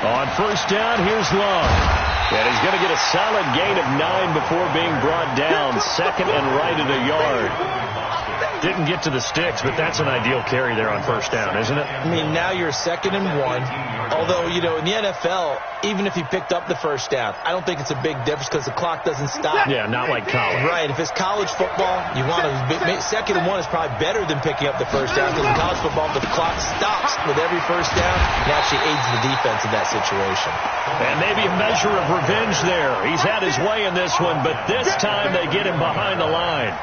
On 1st down, here's Love. And he's going to get a solid gain of 9 before being brought down. 2nd and right at a yard. Didn't get to the sticks, but that's an ideal carry there on first down, isn't it? I mean, now you're 2nd and 1. Although, you know, in the NFL, even if you picked up the first down, I don't think it's a big difference because the clock doesn't stop. Yeah, not like college. Right. If it's college football, you want to 2nd and 1 is probably better than picking up the first down because in college football, the clock stops with every first down. It actually aids the defense in that situation. And maybe a measure of revenge there. He's had his way in this one, but this time they get him behind the line.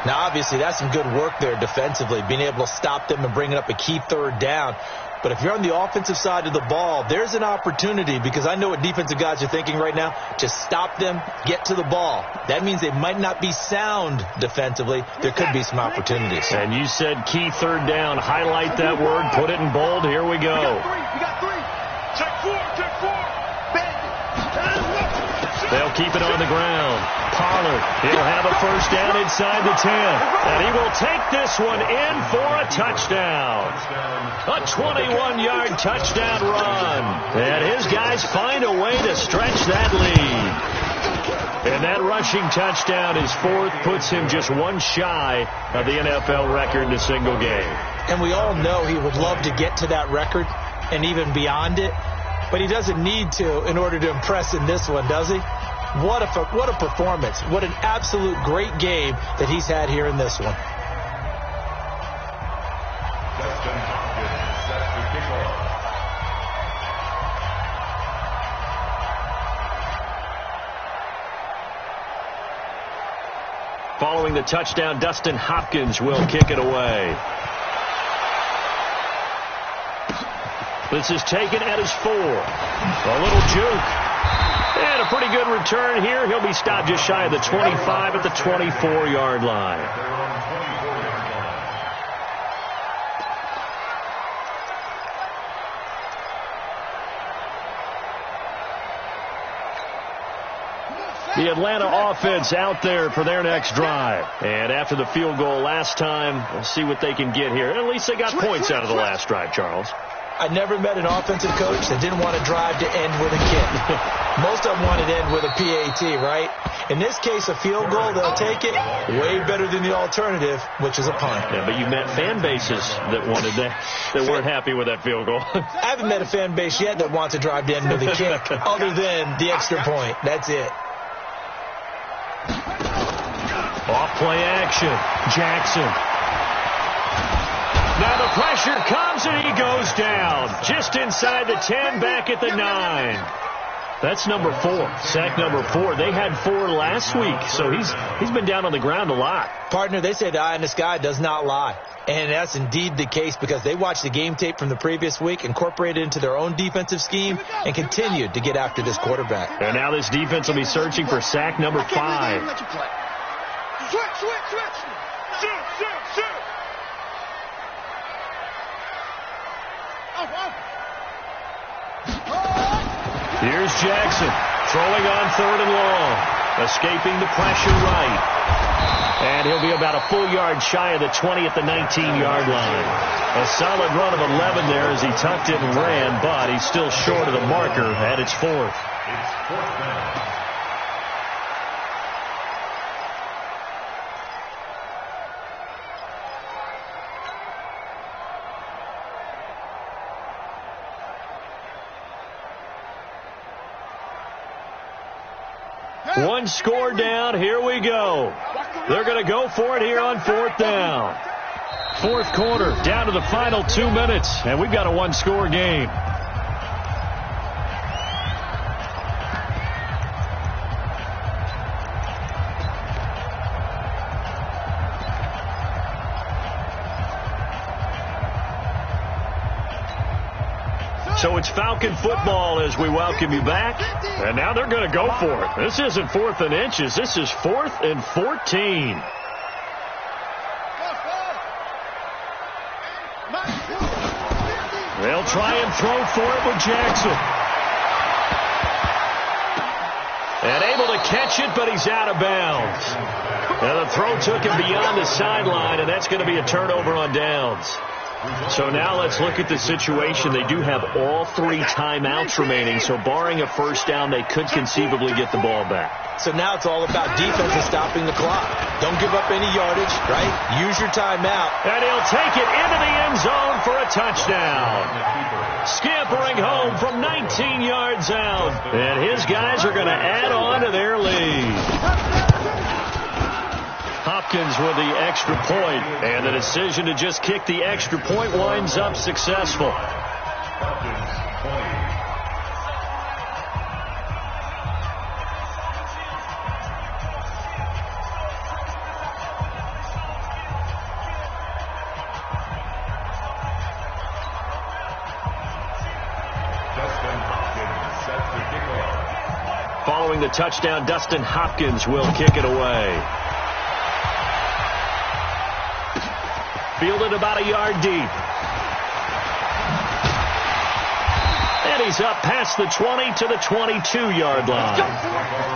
Now, obviously, that's some good work there defensively, being able to stop them and bringing up a key 3rd down. But if you're on the offensive side of the ball, there's an opportunity because I know what defensive guys are thinking right now. Just stop them, get to the ball. That means they might not be sound defensively. There could be some opportunities. And you said key 3rd down. Highlight that word. Put it in bold. Here we go. You got 3. Check 4. They'll keep it on the ground. Pollard, he'll have a first down inside the 10. And he will take this one in for a touchdown. A 21-yard touchdown run. And his guys find a way to stretch that lead. And that rushing touchdown is 4th, puts him just one shy of the NFL record in a single game. And we all know he would love to get to that record and even beyond it. But he doesn't need to in order to impress in this one, does he? What a performance. What an absolute great game that he's had here in this one. Following the touchdown, Dustin Hopkins will kick it away. This is taken at his 4. A little juke. And a pretty good return here. He'll be stopped just shy of the 25 at the 24-yard line. The Atlanta offense out there for their next drive. And after the field goal last time, we'll see what they can get here. At least they got points out of the last drive, Charles. I never met an offensive coach that didn't want to drive to end with a kick. Most of them wanted to end with a PAT, right? In this case, a field goal, they'll take it way better than the alternative, which is a punt. Yeah, but you met fan bases that wanted that weren't happy with that field goal. I haven't met a fan base yet that wants to drive to end with a kick other than the extra point. That's it. Off play action. Jackson. Now the pressure comes and he goes down. Just inside the 10, back at the 9. That's number 4. Sack number 4. They had 4 last week, so he's been down on the ground a lot. Partner, they say the eye in the sky does not lie. And that's indeed the case because they watched the game tape from the previous week, incorporated it into their own defensive scheme, and continued to get after this quarterback. And now this defense will be searching for sack number 5. Switch. Shoot. Here's Jackson throwing on 3rd and long, escaping the pressure right. And he'll be about a full yard shy of the 20 at the 19-yard line. A solid run of 11 there as he tucked it and ran, but he's still short of the marker at its 4th. It's 4th down. One score down. Here we go. They're going to go for it here on 4th down. 4th quarter, down to the final 2 minutes, and we've got a one-score game. So it's Falcon football as we welcome you back. And now they're going to go for it. This isn't 4th and inches. This is 4th and 14. They'll try and throw for it with Jackson. And able to catch it, but he's out of bounds. And the throw took him beyond the sideline, and that's going to be a turnover on downs. So now let's look at the situation. They do have all 3 timeouts remaining, so barring a first down, they could conceivably get the ball back. So now it's all about defense and stopping the clock. Don't give up any yardage, right? Use your timeout. And he'll take it into the end zone for a touchdown. Scampering home from 19 yards out. And his guys are going to add on to their lead. Hopkins with the extra point, and the decision to just kick the extra point winds up successful. Following the touchdown, Dustin Hopkins will kick it away. Fielded about a yard deep. And he's up past the 20 to the 22-yard line.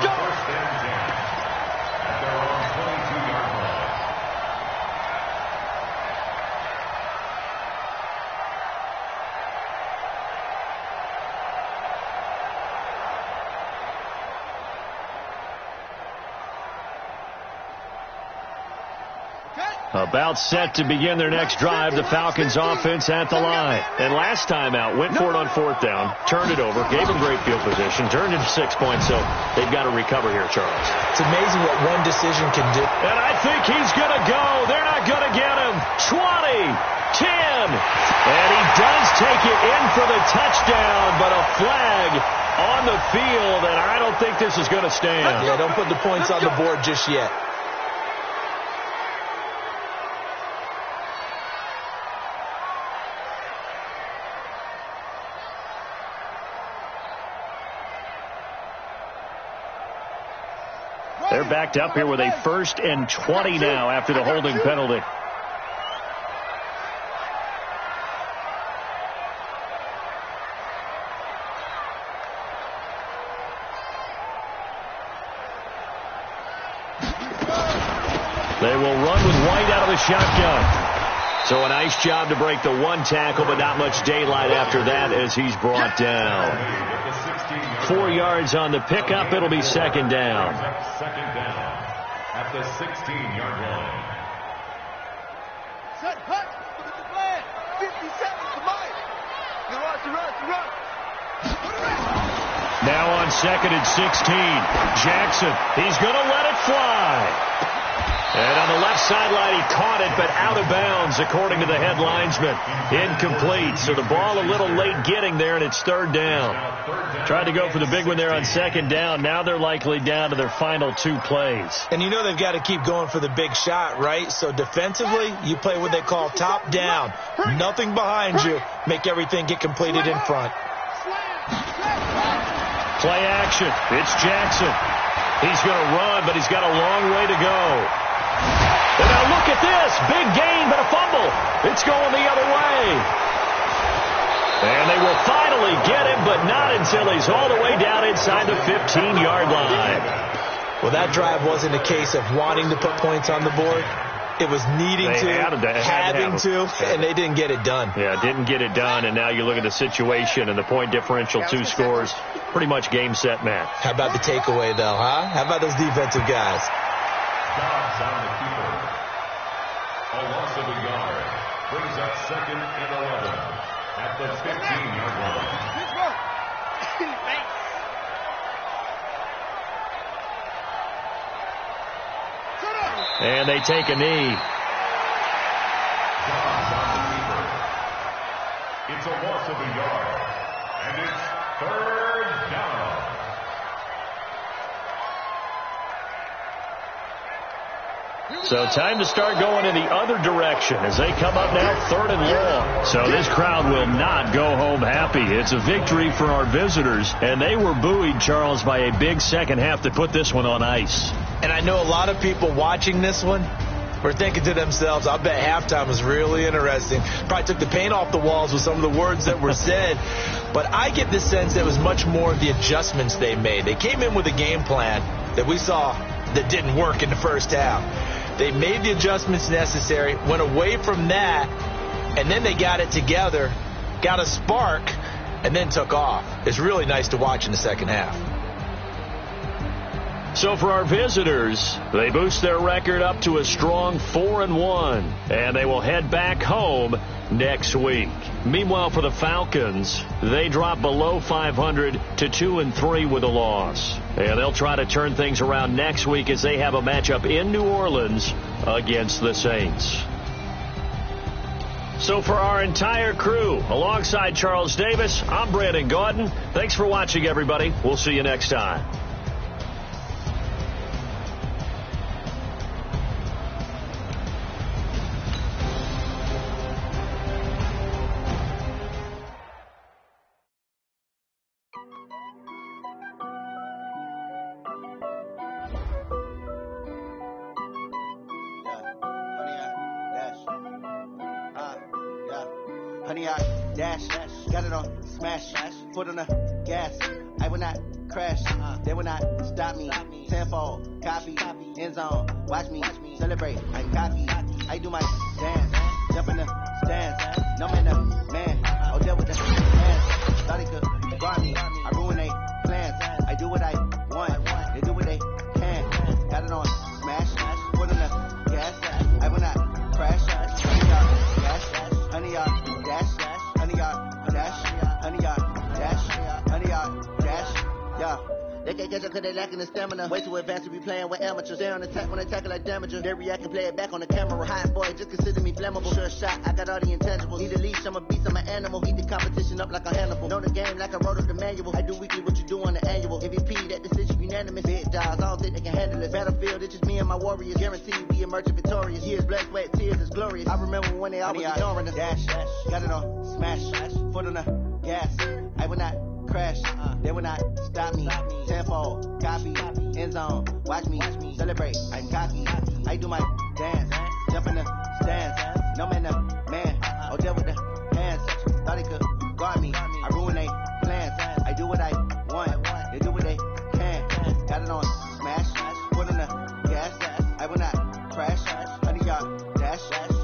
Go. About set to begin their next drive, the Falcons offense at the line. And last time out, went for it on 4th down, turned it over, gave them great field position, turned it to 6 points, so they've got to recover here, Charles. It's amazing what one decision can do. And I think he's going to go. They're not going to get him. 20, 10, and he does take it in for the touchdown, but a flag on the field, and I don't think this is going to stand. Yeah, don't put the points on the board just yet. They're backed up here with a 1st and 20 now after the holding penalty. They will run with White out of the shotgun. So a nice job to break the 1 tackle, but not much daylight after that as he's brought down. 4 yards on the pickup. It'll be 2nd down. 2nd down at the 16-yard line. Set, hut, look at the flag. 50 seconds, come on. Run. Now on 2nd and 16. Jackson, he's going to let it fly. And on the left sideline, he caught it, but out of bounds, according to the head linesman. Incomplete. So the ball a little late getting there, and it's 3rd down. Tried to go for the big one there on 2nd down. Now they're likely down to their final 2 plays. And you know they've got to keep going for the big shot, right? So defensively, you play what they call top down. Nothing behind you. Make everything get completed in front. Play action. It's Jackson. He's going to run, but he's got a long way to go. And now look at this. Big gain, but a fumble. It's going the other way. And they will finally get him, but not until he's all the way down inside the 15-yard line. Well, that drive wasn't a case of wanting to put points on the board. It was needing having to, and they didn't get it done. Yeah, didn't get it done, and now you look at the situation and the point differential, 2 scores, pretty much game, set, match. How about the takeaway, though, huh? How about those defensive guys? Dobbs on the keeper. A loss of a yard. Brings up 2nd and 11 at the 15-yard line. And they take a knee. Dobbs on the keeper. It's a loss of a yard. And it's 3rd down. So time to start going in the other direction as they come up now 3rd and long. So this crowd will not go home happy. It's a victory for our visitors, and they were buoyed, Charles, by a big second half that put this one on ice. And I know a lot of people watching this one were thinking to themselves, I bet halftime was really interesting. Probably took the paint off the walls with some of the words that were said. But I get the sense that it was much more of the adjustments they made. They came in with a game plan that we saw that didn't work in the first half. They made the adjustments necessary, went away from that, and then they got it together, got a spark, and then took off. It's really nice to watch in the second half. So for our visitors, they boost their record up to a strong 4-1, and they will head back home next week. Meanwhile, for the Falcons, they drop below 500 to 2-3 with a loss. And they'll try to turn things around next week as they have a matchup in New Orleans against the Saints. So for our entire crew, alongside Charles Davis, I'm Brandon Gaudin. Thanks for watching, everybody. We'll see you next time. Honey, I dash, got it on smash, foot on the gas. I will not crash, they will not stop me. Tenfold, copy, end zone, watch me celebrate. I'm cocky, I do my dance, jump in the stands. No man, the man, oh, deal with the hands. Thought he could guard me, I ruin they plans. I do what I want, they do what they can. Got it on smash, foot on the gas. I will not crash, honey, y'all dash, honey, y'all dash, honey, y'all dash, honey, y'all dash, honey, y'all dash, yeah. They can't catch up cause they lacking the stamina. Way too advanced to be playing with amateurs. They on attack when they tackle like damager. They react and play it back on the camera. Hot boy, just consider me flammable. Sure shot, I got all the intangibles. Need a leash, I'm a beast, I'm an animal. Heat the competition up like a Hannibal. Know the game like I wrote up the manual. I do weekly what you do on the annual. MVP, that decision unanimous. Big dogs, I don't think they can handle it. Battlefield, it's just me and my warriors. Guaranteed we emerge victorious. Years, blood, sweat, tears, it's glorious. I remember when they always ignoring us. Dash, got it on smash, foot on the gas. I will not crash, they will not stop me. Tenfold, copy, end zone, watch me celebrate. I'm cocky, I do my dance, jump in the stands. No man, the man, oh, deal with the hands. Thought he could guard me, I ruin they plans. I do what I want, they do what they can. Got it on smash, foot on the gas. I will not crash, honey, y'all dash,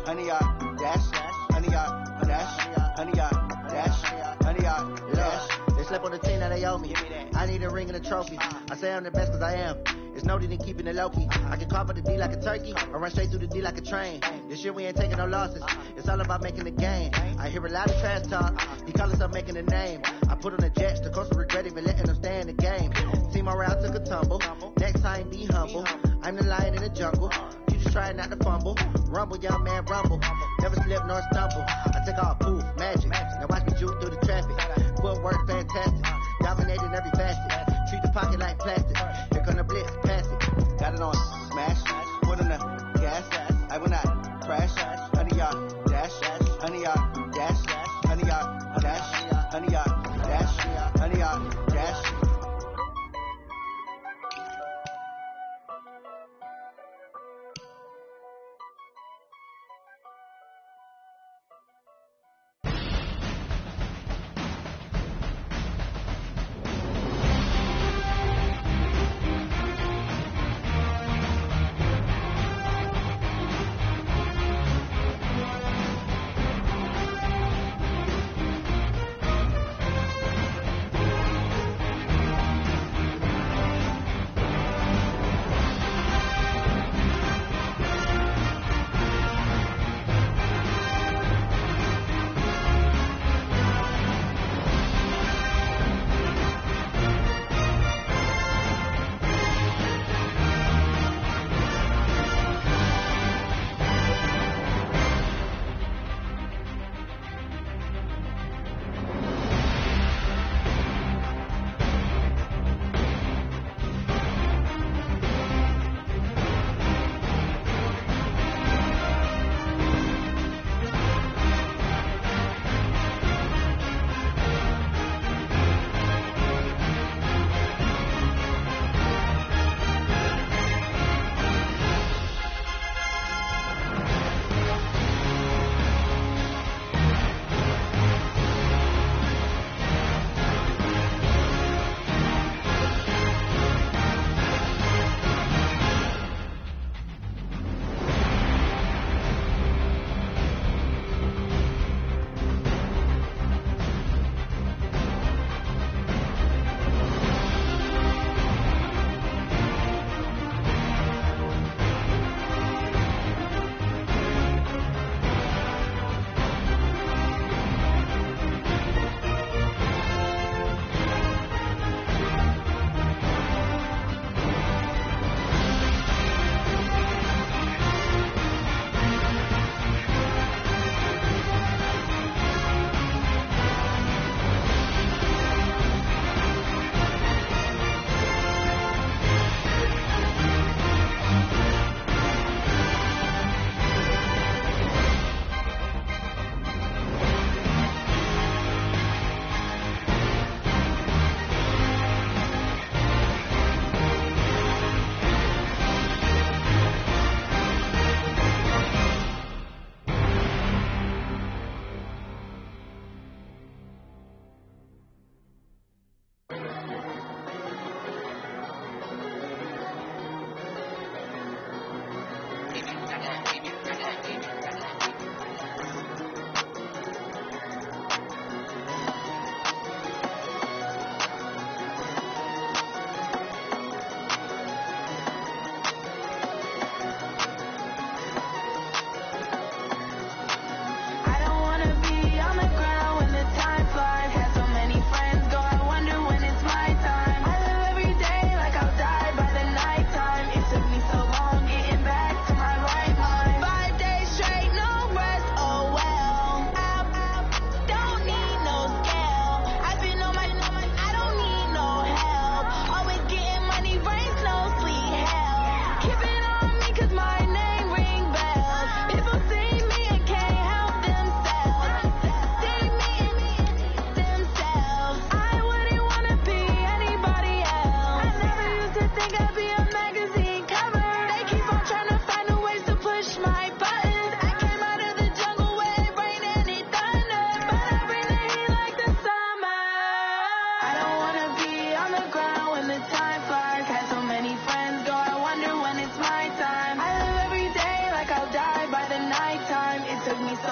honey, y'all dash, honey, y'all dash, honey, y'all dash, honey, y'all dash. They slept on the team that they owe me. I need a ring and a trophy. I say I'm the best cause I am. It's no need in keeping it low key. I can carve up the D like a turkey or run straight through the D like a train. This year we ain't taking no losses. It's all about making the game. I hear a lot of trash talk. He call himself making a name. I put on the jets. The coach will regret even letting them stay in the game. Team around took a tumble. Next time be humble. I'm the lion in the jungle. You just try not to fumble. Rumble, young man, rumble. Never slip nor stumble. I take all poof, magic. Now watch me juke through the traffic. Footwork fantastic. Dominating every facet. Treat the pocket like plastic. Here come the blitz, pass it. Got it on smash. Foot on the gas. I will not crash. Honey, y'all dash. Honey, y'all dash. Honey, y'all dash. Honey, y'all dash. Honey, y'all dash.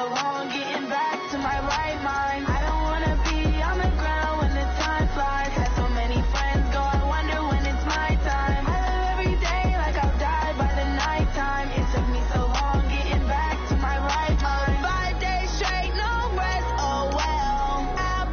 so long getting back to my right mind. I don't wanna be on the ground when the time flies. Had so many friends go, I wonder when it's my time. I live every day like I'll die by the nighttime. It took me so long getting back to my right mind. 5 days straight, no rest, oh well. I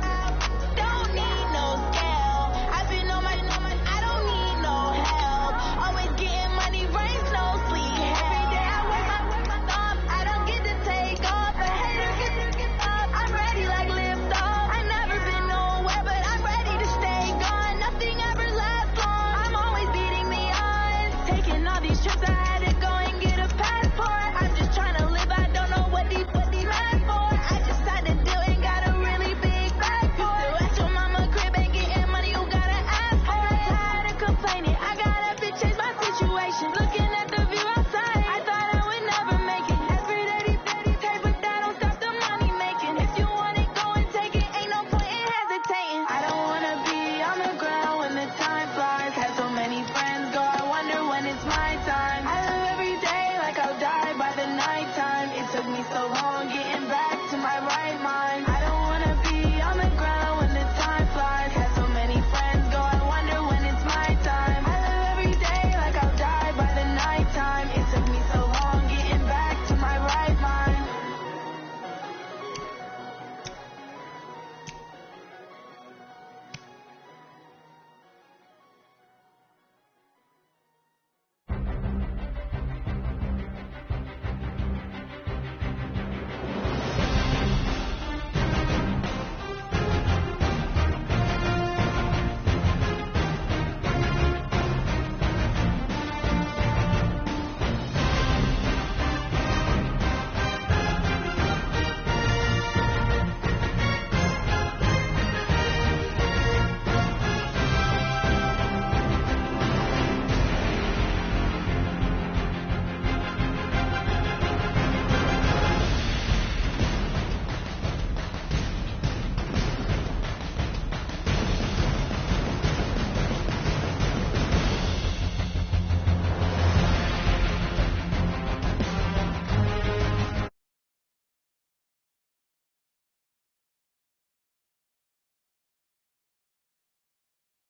don't need no scale. I've been on my, I don't need no help. Always getting money, rains, no sleep. Every day I work my thumb, I don't get to take off. A hater gets up, I'm ready like lift off. I never been nowhere, but I'm ready to stay gone. Nothing ever lasts long, I'm always beating the odds. Taking all these trips, I had to go and get a passport. I'm just trying to live, I don't know what these mad for. I just had to do and got a really big bag for it. Still at your mama crib and getting money, you gotta ask for it. Tired of complaining, I gotta change my situation. Looking at the view outside, I thought I would never make it. Every day, pay, but that don't stop the money making. If you want it, go and take it. Ain't no point in hesitating. I don't wanna be on the ground when the time flies. Had so many friends go, I wonder when it's my time. I live every day like I'll die by the nighttime. It took me so long.